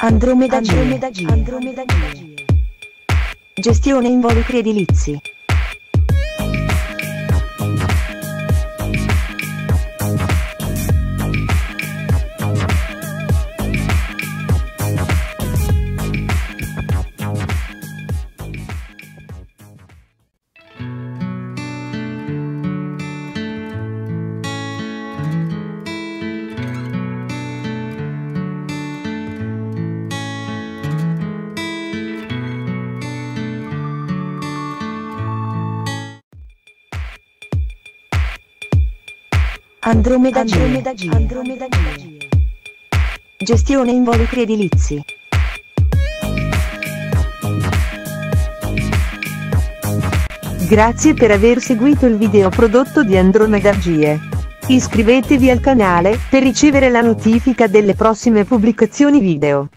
Andromedagie. Gestione involucri edilizi. Andromedagie. Gestione involucri edilizi. Grazie per aver seguito il video prodotto di Andromedagie. Iscrivetevi al canale per ricevere la notifica delle prossime pubblicazioni video.